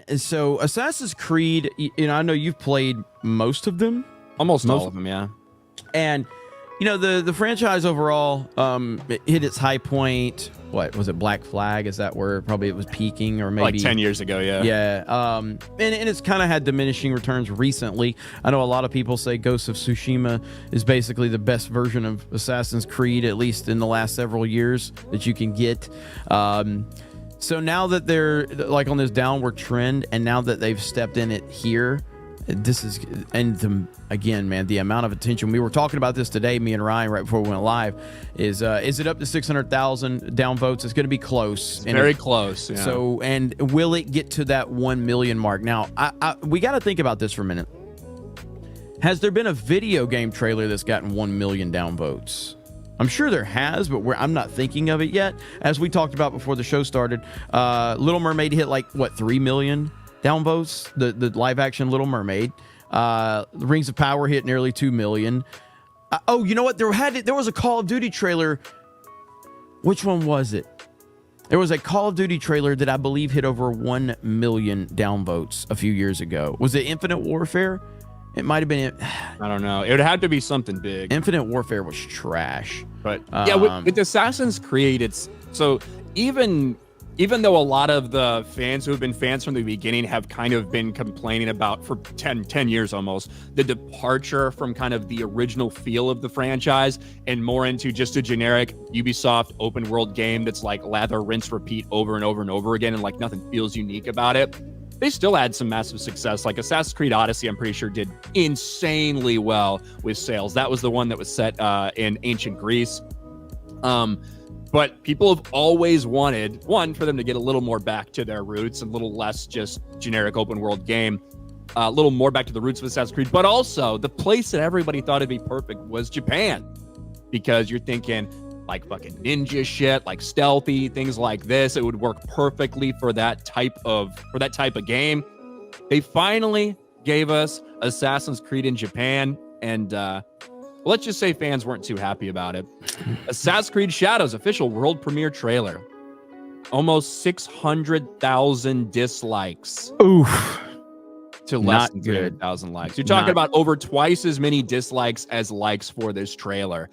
And so Assassin's Creed, I know you've played most of them. Almost all of them, yeah. And, the franchise overall it hit its high point. What was it? Black Flag? Is that where probably it was peaking, or maybe like 10 years ago? Yeah. Yeah. And it's kind of had diminishing returns recently. I know a lot of people say Ghost of Tsushima is basically the best version of Assassin's Creed, at least in the last several years, that you can get. So now that they're like on this downward trend, and now that they've stepped in it here, again, man, the amount of attention. We were talking about this today, me and Ryan, right before we went live. Is it up to 600,000 downvotes? It's going to be close. Very close. Yeah. So, and will it get to that 1 million mark? Now, we got to think about this for a minute. Has there been a video game trailer that's gotten 1 million downvotes? I'm sure there has, but I'm not thinking of it yet. As we talked about before the show started, Little Mermaid hit 3 million downvotes, the live action Little Mermaid. Rings of Power hit nearly 2 million. You know what? There was a Call of Duty trailer. Which one was it? There was a Call of Duty trailer that I believe hit over 1 million downvotes a few years ago. Was it Infinite Warfare? It might have been. I don't know. It would have to be something big. Infinite Warfare was trash. But with Assassin's Creed, it's so even though a lot of the fans who have been fans from the beginning have kind of been complaining about for 10 years almost, the departure from kind of the original feel of the franchise and more into just a generic Ubisoft open world game that's like lather, rinse, repeat over and over and over again, and like nothing feels unique about it. They still had some massive success. Like Assassin's Creed Odyssey, I'm pretty sure did insanely well with sales. That was the one that was set in ancient Greece. But people have always wanted, one, for them to get a little more back to their roots, a little less just generic open world game, a little more back to the roots of Assassin's Creed. But also, the place that everybody thought it'd be perfect was Japan, because you're thinking like fucking ninja shit, like stealthy things like this. It would work perfectly for that type of game. They finally gave us Assassin's Creed in Japan, and let's just say fans weren't too happy about it. Assassin's Creed Shadows official world premiere trailer. Almost 600,000 dislikes. Oof. To less than 300,000 likes. You're talking about over twice as many dislikes as likes for this trailer.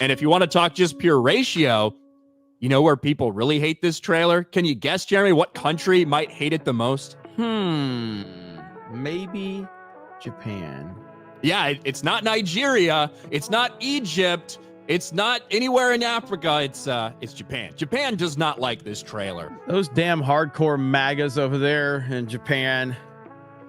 And if you want to talk just pure ratio, you know where people really hate this trailer? Can you guess, Jeremy, what country might hate it the most? Maybe Japan. Yeah, it's not Nigeria. It's not Egypt. It's not anywhere in Africa. It's Japan. Japan does not like this trailer. Those damn hardcore MAGAs over there in Japan.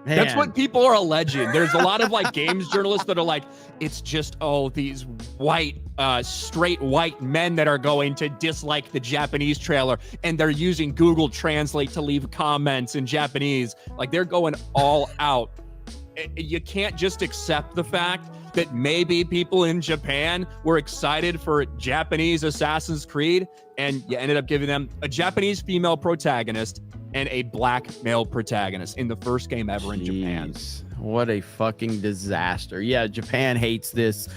Man. That's what people are alleging. There's a lot of like games journalists that are like, it's just, these white, straight white men that are going to dislike the Japanese trailer, and they're using Google Translate to leave comments in Japanese. Like, they're going all out. You can't just accept the fact that maybe people in Japan were excited for Japanese Assassin's Creed, and you ended up giving them a Japanese female protagonist and a black male protagonist in the first game ever in Japan. What a fucking disaster. Yeah, Japan hates this